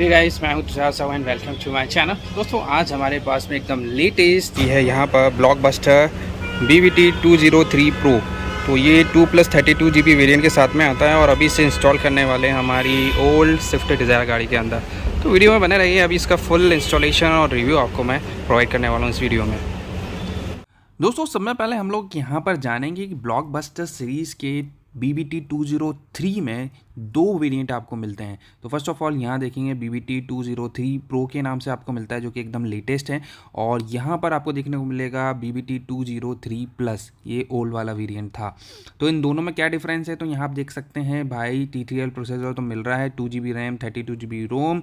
हे guys, मैं हूं Tushar Sahu and welcome to my channel. दोस्तों, आज हमारे पास में एकदम लेटेस्ट ये है यहाँ पर ब्लॉकबस्टर BVT 203 प्रो। तो ये 2+32 GB वेरिएंट के साथ में आता है और अभी से इंस्टॉल करने वाले हैं हमारी ओल्ड स्विफ्ट डिज़ायर गाड़ी के अंदर। तो वीडियो में बने रहिए, अभी इसका फुल इंस्टॉलेशन और रिव्यू आपको मैं प्रोवाइड करने वाला हूँ इस वीडियो में। दोस्तों, सबसे पहले हम लोग यहाँ पर जानेंगे कि ब्लॉकबस्टर सीरीज़ के BVT 203 में दो वेरिएंट आपको मिलते हैं। तो फर्स्ट ऑफ ऑल यहाँ देखेंगे BVT 203 प्रो के नाम से आपको मिलता है, जो कि एकदम लेटेस्ट है। और यहाँ पर आपको देखने को मिलेगा BVT 203 प्लस, ये ओल्ड वाला वेरिएंट था। तो इन दोनों में क्या डिफरेंस है, तो यहाँ आप देख सकते हैं भाई, TTL प्रोसेसर तो मिल रहा है, 2GB RAM, 32GB ROM,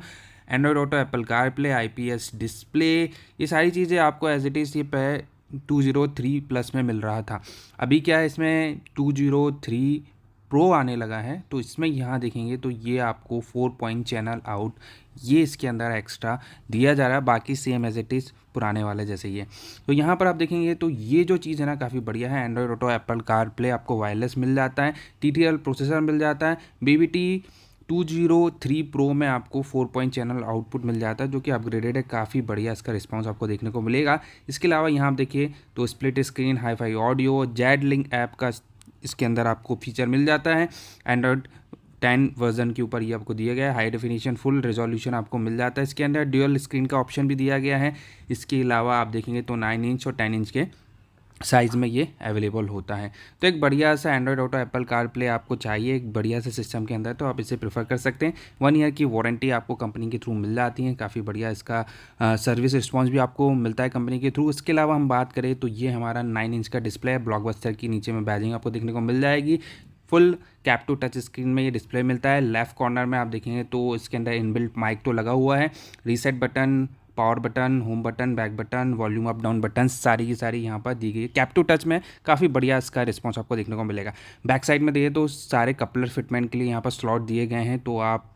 Android Auto, Apple CarPlay, IPS display, ये सारी चीज़ें आपको एज इट इज़ ये 203 प्लस में मिल रहा था। अभी क्या है, इसमें 203 प्रो आने लगा है, तो इसमें यहाँ देखेंगे तो ये आपको 4 पॉइंट चैनल आउट ये इसके अंदर एक्स्ट्रा दिया जा रहा है, बाकी सेम एज इट इज़ पुराने वाले जैसे ही है। तो यहाँ पर आप देखेंगे तो ये जो चीज़ है ना, काफ़ी बढ़िया है। एंड्रॉयड ऑटो, एप्पल कारप्ले आपको वायरलेस मिल जाता है, TTL प्रोसेसर मिल जाता है। BVT 203 प्रो में आपको 4 पॉइंट चैनल आउटपुट मिल जाता है, जो कि अपग्रेडेड है, काफ़ी बढ़िया इसका रिस्पांस आपको देखने को मिलेगा। इसके अलावा यहाँ आप देखिए तो split screen, hi fi audio, z link app का इसके अंदर आपको फीचर मिल जाता है। एंड्रॉयड 10 वर्जन के ऊपर ये आपको दिया गया है। हाई डेफिनेशन फुल रेजोल्यूशन आपको मिल जाता है। इसके अंदर ड्यूअल स्क्रीन का ऑप्शन भी दिया गया है। इसके अलावा आप देखेंगे तो 9 इंच और 10 इंच के साइज़ में ये अवेलेबल होता है। तो एक बढ़िया सा एंड्रॉयड ऑटो, एप्पल कारप्ले आपको चाहिए एक बढ़िया से सिस्टम के अंदर, तो आप इसे प्रेफर कर सकते हैं। 1 ईयर की वारंटी आपको कंपनी के थ्रू मिल जाती है, काफ़ी बढ़िया इसका सर्विस रिस्पॉन्स भी आपको मिलता है कंपनी के थ्रू। इसके अलावा हम बात करें तो ये हमारा 9 इंच का डिस्प्ले है। ब्लॉकबस्टर की नीचे में बैजिंग आपको देखने को मिल जाएगी। Full cap to touch screen में ये डिस्प्ले मिलता है। लेफ्ट कॉर्नर में आप देखेंगे तो इसके अंदर इनबिल्ट माइक तो लगा हुआ है। Reset button, power button, home button, back button, volume up down button सारी की सारी यहाँ पर दी गई है। कैप टू टच में काफ़ी बढ़िया इसका रिस्पांस आपको देखने को मिलेगा। बैक साइड में देखिए तो सारे कपलर फिटमेंट के लिए यहाँ पर स्लॉट दिए गए हैं, तो आप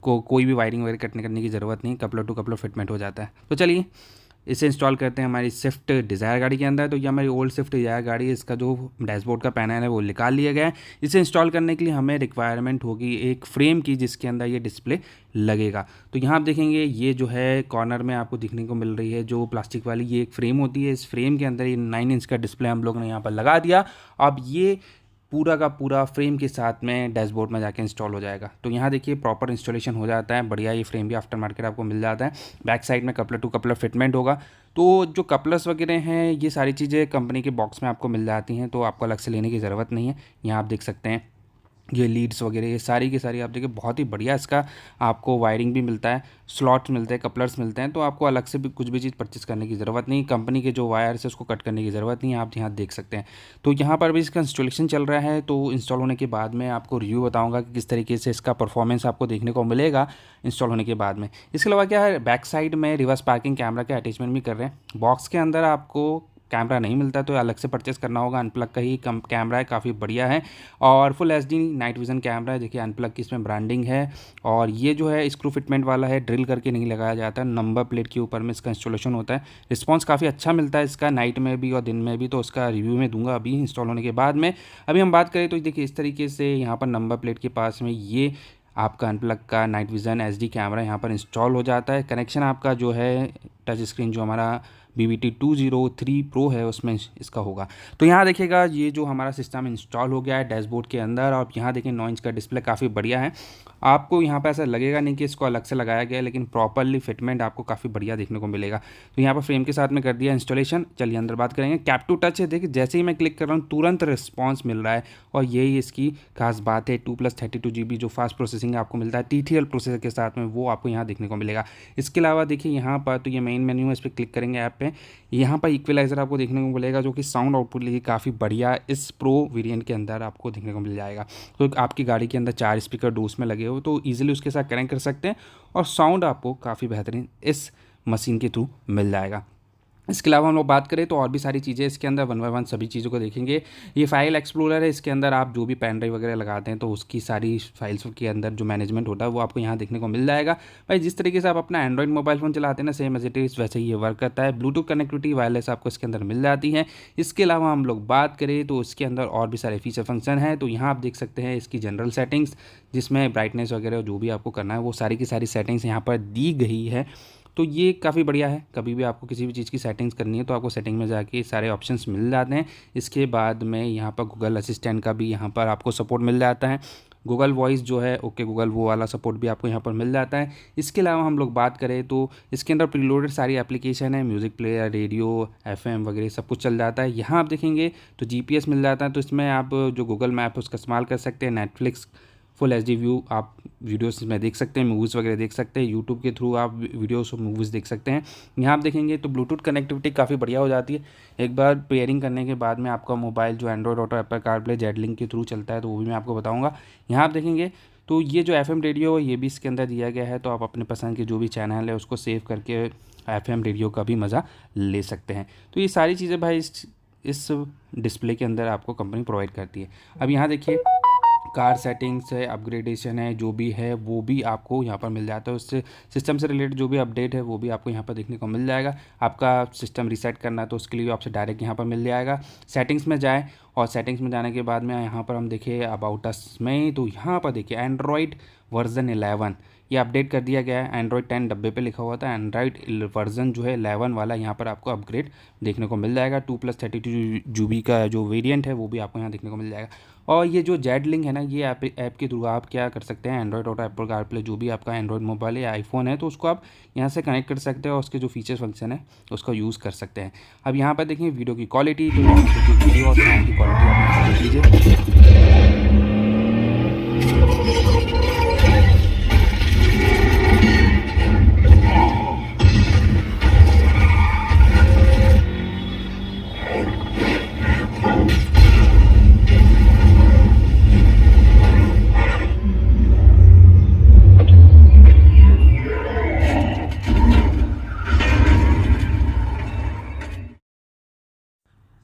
को कोई भी वायरिंग वगैरह कटने करने की ज़रूरत नहीं, कपलर टू कपलर फिटमेंट हो जाता है। तो चलिए इसे इंस्टॉल करते हैं हमारी स्विफ्ट डिज़ायर गाड़ी के अंदर। तो ये हमारी ओल्ड स्विफ्ट डिज़ायर गाड़ी है, इसका जो डैशबोर्ड का पैनल है वो निकाल लिया गया है। इसे इंस्टॉल करने के लिए हमें रिक्वायरमेंट होगी एक फ्रेम की, जिसके अंदर ये डिस्प्ले लगेगा। तो यहाँ आप देखेंगे ये जो है कॉर्नर में आपको दिखने को मिल रही है जो प्लास्टिक वाली, ये एक फ्रेम होती है। इस फ्रेम के अंदर ये 9 इंच का डिस्प्ले हम लोग ने यहाँ पर लगा दिया। अब ये पूरा का पूरा फ्रेम के साथ में डैशबोर्ड में जाके इंस्टॉल हो जाएगा। तो यहाँ देखिए प्रॉपर इंस्टॉलेशन हो जाता है, बढ़िया। ये फ्रेम भी आफ्टर मार्केट आपको मिल जाता है। बैक साइड में कपलर टू कपलर फिटमेंट होगा। तो जो कपलर्स वगैरह हैं ये सारी चीज़ें कंपनी के बॉक्स में आपको मिल जाती हैं, तो आपको अलग से लेने की ज़रूरत नहीं है। यहाँ आप देख सकते हैं ये लीड्स वगैरह ये सारी की सारी आप देखिए बहुत ही बढ़िया इसका आपको वायरिंग भी मिलता है, स्लॉट्स मिलते हैं, कपलर्स मिलते हैं, तो आपको अलग से भी कुछ भी चीज़ परचेस करने की ज़रूरत नहीं। कंपनी के जो वायर्स है उसको कट करने की ज़रूरत नहीं है, आप यहाँ देख सकते हैं। तो यहाँ पर भी इसका इंस्टॉलेशन चल रहा है, तो इंस्टॉल होने के बाद में आपको रिव्यू बताऊँगा कि किस तरीके से इसका परफॉर्मेंस आपको देखने को मिलेगा इंस्टॉल होने के बाद में। इसके अलावा क्या है, बैक साइड में रिवर्स पार्किंग कैमरा के अटैचमेंट भी कर रहे हैं। बॉक्स के अंदर आपको कैमरा नहीं मिलता, तो अलग से परचेस करना होगा। अनप्लग का ही कैमरा है, काफ़ी बढ़िया है और full HD night vision camera है। देखिए अनप्लग की इसमें ब्रांडिंग है और ये जो है स्क्रू फिटमेंट वाला है, ड्रिल करके नहीं लगाया जाता है, नंबर प्लेट के ऊपर में इसका इंस्टॉलेशन होता है। रिस्पांस काफ़ी अच्छा मिलता है इसका, नाइट में भी और दिन में भी, तो उसका रिव्यू में दूंगा अभी इंस्टॉल होने के बाद में। अभी हम बात करें तो देखिए इस तरीके से यहाँ पर नंबर प्लेट के पास में ये आपका अनप्लग का नाइट विज़न HD कैमरा यहाँ पर इंस्टॉल हो जाता है। कनेक्शन आपका जो है टच स्क्रीन जो हमारा BVT 203 प्रो है उसमें इसका होगा। तो यहाँ देखिएगा ये जो हमारा सिस्टम इंस्टॉल हो गया है डैशबोर्ड के अंदर, और यहाँ देखिए 9 इंच का डिस्प्ले काफ़ी बढ़िया है। आपको यहाँ पर ऐसा लगेगा नहीं कि इसको अलग से लगाया गया है, लेकिन प्रॉपरली फिटमेंट आपको काफ़ी बढ़िया देखने को मिलेगा। तो यहाँ पर फ्रेम के साथ में कर दिया इंस्टॉलेशन। चलिए अंदर बात करेंगे। कैप टू टच है, देखिए जैसे ही मैं क्लिक कर रहा हूँ तुरंत रिस्पॉन्स मिल रहा है, और यही इसकी खास बात है। 2+32 GB जो फास्ट प्रोसेसिंग आपको मिलता है TTL प्रोसेसर के साथ में, वो आपको यहाँ देखने को मिलेगा। इसके अलावा देखिए यहाँ पर तो ये मेन मेन्यू है, इस पर क्लिक करेंगे ऐप पे, यहाँ पर इक्वलाइज़र आपको देखने को मिलेगा, जो कि साउंड आउटपुट लिए काफ़ी बढ़िया इस प्रो वेरिएंट के अंदर आपको देखने को मिल जाएगा। तो आपकी गाड़ी के अंदर 4 स्पीकर डोस में लगे हो, तो ईजिली उसके साथ कनेक्ट कर सकते हैं और साउंड आपको काफ़ी बेहतरीन इस मशीन के थ्रू मिल जाएगा। इसके अलावा हम लोग बात करें तो और भी सारी चीज़ें इसके अंदर वन बाय वन सभी चीज़ों को देखेंगे। ये फाइल एक्सप्लोरर है, इसके अंदर आप जो भी पेन ड्राइव वगैरह लगाते हैं तो उसकी सारी फाइल्स के अंदर जो मैनेजमेंट होता है वो आपको यहाँ देखने को मिल जाएगा। भाई जिस तरीके से आप अपना एंड्रॉइड मोबाइल फ़ोन चलाते हैं ना, सेम एज इट इज़ वैसे ही ये वर्क करता है। ब्लूटूथ कनेक्टिविटी वायरलेस आपको इसके अंदर मिल जाती है। इसके अलावा हम लोग बात करें तो इसके अंदर और भी सारे फीचर फंक्शन हैं। तो यहाँ आप देख सकते हैं इसकी जनरल सेटिंग्स, जिसमें ब्राइटनेस वगैरह जो भी आपको करना है वो सारी की सारी सेटिंग्स यहाँ पर दी गई है। तो ये काफ़ी बढ़िया है। कभी भी आपको किसी भी चीज़ की सेटिंग्स करनी है तो आपको सेटिंग में जाके सारे ऑप्शंस मिल जाते हैं। इसके बाद में यहाँ पर गूगल असिस्टेंट का भी यहाँ पर आपको सपोर्ट मिल जाता है। गूगल वॉइस जो है ओके गूगल वो वाला सपोर्ट भी आपको यहाँ पर मिल जाता है। इसके अलावा हम लोग बात करें तो इसके अंदर प्रीलोडेड सारी एप्लीकेशन है, म्यूज़िक प्लेयर, रेडियो, एफएम वगैरह सब कुछ चल जाता है। यहाँ आप देखेंगे तो जीपीएस मिल जाता है, तो इसमें आप जो गूगल मैप है उसका इस्तेमाल कर सकते हैं। नेटफ्लिक्स फुल एचडी व्यू आप वीडियोस में देख सकते हैं, मूवीज़ वगैरह देख सकते हैं। यूट्यूब के थ्रू आप वीडियोस और मूवीज़ देख सकते हैं। यहाँ आप देखेंगे तो ब्लूटूथ कनेक्टिविटी काफ़ी बढ़िया हो जाती है। एक बार पेयरिंग करने के बाद में आपका मोबाइल जो Android Auto, Apple CarPlay, Z link के थ्रू चलता है तो वो भी मैं आपको बताऊँगा। यहाँ आप देखेंगे तो ये जो एफएम रेडियो है ये भी इसके अंदर दिया गया है, तो आप अपने पसंद के जो भी चैनल है उसको सेव करके एफएम रेडियो का भी मज़ा ले सकते हैं। तो ये सारी चीज़ें भाई इस डिस्प्ले के अंदर आपको कंपनी प्रोवाइड करती है। अब यहाँ देखिए कार सेटिंग्स है, अपग्रेडेशन है, जो भी है वो भी आपको यहाँ पर मिल जाता है। उससे सिस्टम से रिलेटेड जो भी अपडेट है वो भी आपको यहाँ पर देखने को मिल जाएगा। आपका सिस्टम रीसेट करना है तो उसके लिए आपसे डायरेक्ट यहाँ पर मिल जाएगा। सेटिंग्स में जाएँ और सेटिंग्स में जाने के बाद में यहाँ पर हम देखिए अबाउट अस में, तो यहाँ पर देखिए एंड्रॉयड वर्जन 11 ये अपडेट कर दिया गया है। एंड्रॉयड 10 डब्बे पे लिखा हुआ था, एंड्रॉयड वर्जन जो है 11 वाला यहाँ पर आपको अपग्रेड देखने को मिल जाएगा। 2+32 GB का जो वेरिएंट है वो भी आपको यहाँ देखने को मिल जाएगा। और ये जो जेड लिंक है ना, ये ऐप के थ्रू आप क्या कर सकते हैं, एंड्रॉयड ऑटो, एप्पल कारप्ले, जो भी आपका एंड्रॉयड मोबाइल या आईफोन है तो उसको आप यहाँ से कनेक्ट कर सकते हैं और उसके जो फीचर्स फंक्शन है उसका यूज़ कर सकते हैं। अब यहाँ पर देखिए वीडियो की क्वालिटी, तो यहाँ पर वीडियो और साउंड की क्वालिटी आप देख लीजिए।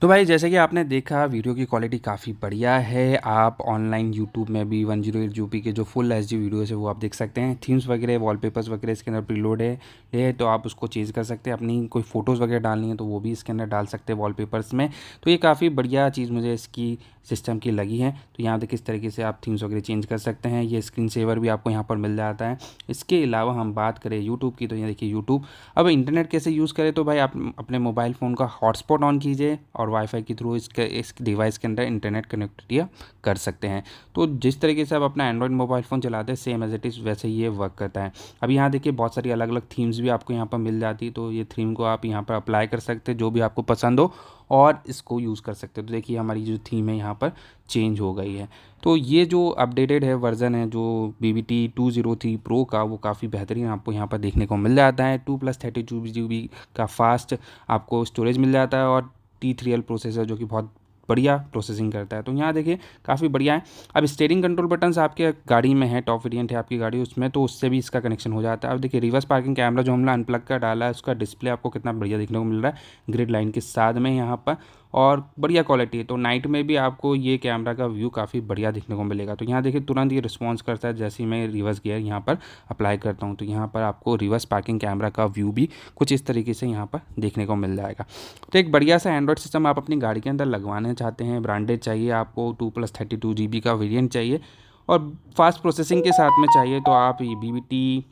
तो भाई जैसे कि आपने देखा वीडियो की क्वालिटी काफ़ी बढ़िया है। आप ऑनलाइन यूट्यूब में भी 108 GB के जो फुल एचडी वीडियोस है वो आप देख सकते हैं। थीम्स वगैरह, वॉलपेपर्स वगैरह इसके अंदर प्रीलोड है तो आप उसको चेंज कर सकते हैं। अपनी कोई फ़ोटोज़ वगैरह डालनी है तो वो भी इसके अंदर डाल सकते हैं वॉलपेपर्स में। तो ये काफ़ी बढ़िया चीज़ मुझे इसकी सिस्टम की लगी है। तो यहाँ देखिए किस तरीके से आप थीम्स वगैरह चेंज कर सकते हैं। ये स्क्रीन सेवर भी आपको यहाँ पर मिल जाता है। इसके अलावा हम बात करें यूट्यूब की, तो ये देखिए यूट्यूब। अब इंटरनेट कैसे यूज़ करें, तो भाई आप अपने मोबाइल फ़ोन का हॉटस्पॉट ऑन कीजिए और वाईफाई के थ्रू इस डिवाइस के अंदर इंटरनेट कनेक्टिविटी कर सकते हैं। तो जिस तरीके से आप अपना एंड्रॉयड मोबाइल फ़ोन चलाते हैं सेम एज इट इज़ वैसे ये वर्क करता है। अब यहाँ देखिए बहुत सारी अलग अलग थीम्स भी आपको यहाँ पर मिल जाती है, तो ये थीम को आप यहाँ पर अप्लाई कर सकते हैं जो भी आपको पसंद हो और इसको यूज़ कर सकते हो। तो देखिए हमारी जो थीम है यहाँ पर चेंज हो गई है। तो ये जो अपडेटेड है वर्ज़न है जो BBT 203 Pro का, वो काफ़ी बेहतरीन आपको यहाँ पर देखने को मिल जाता है। 2+32 GB का फास्ट आपको स्टोरेज मिल जाता है और T3L प्रोसेसर जो कि बहुत बढ़िया प्रोसेसिंग करता है। तो यहाँ देखिए काफ़ी बढ़िया है। अब स्टीयरिंग कंट्रोल बटन्स आपके गाड़ी में है, टॉप वेरिएंट है आपकी गाड़ी उसमें, तो उससे भी इसका कनेक्शन हो जाता है। अब देखिए रिवर्स पार्किंग कैमरा जो हमने अनप्लग का डाला है उसका डिस्प्ले आपको कितना बढ़िया देखने को मिल रहा है ग्रिड लाइन के साथ में यहाँ पर, और बढ़िया क्वालिटी है। तो नाइट में भी आपको ये कैमरा का व्यू काफ़ी बढ़िया देखने को मिलेगा। तो यहाँ देखिए तुरंत ये रिस्पॉन्स करता है जैसे ही मैं रिवर्स गियर यहाँ पर अप्लाई करता हूँ, तो यहाँ पर आपको रिवर्स पार्किंग कैमरा का व्यू भी कुछ इस तरीके से यहाँ पर देखने को मिल जाएगा। तो एक बढ़िया सा एंड्रॉयड सिस्टम आप अपनी गाड़ी के अंदर लगवाना चाहते हैं, ब्रांडेड चाहिए आपको, 2+32 GB का वेरिएंट चाहिए और फास्ट प्रोसेसिंग के साथ में चाहिए, तो आप ये BBT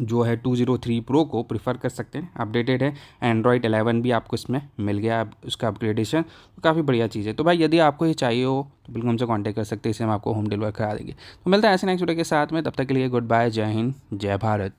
जो है 203 Pro को प्रिफर कर सकते हैं। अपडेटेड है, एंड्रॉयड 11 भी आपको इसमें मिल गया, अब उसका अपग्रेडेशन काफ़ी बढ़िया चीज़ है। तो भाई यदि आपको ये चाहिए हो तो बिल्कुल हमसे कांटेक्ट कर सकते हैं, इसे हम आपको होम डिलीवर करा देंगे। तो मिलता है ऐसे नेक्स्ट वीडियो के साथ में, तब तक के लिए गुड बाय, जय हिंद, जय भारत।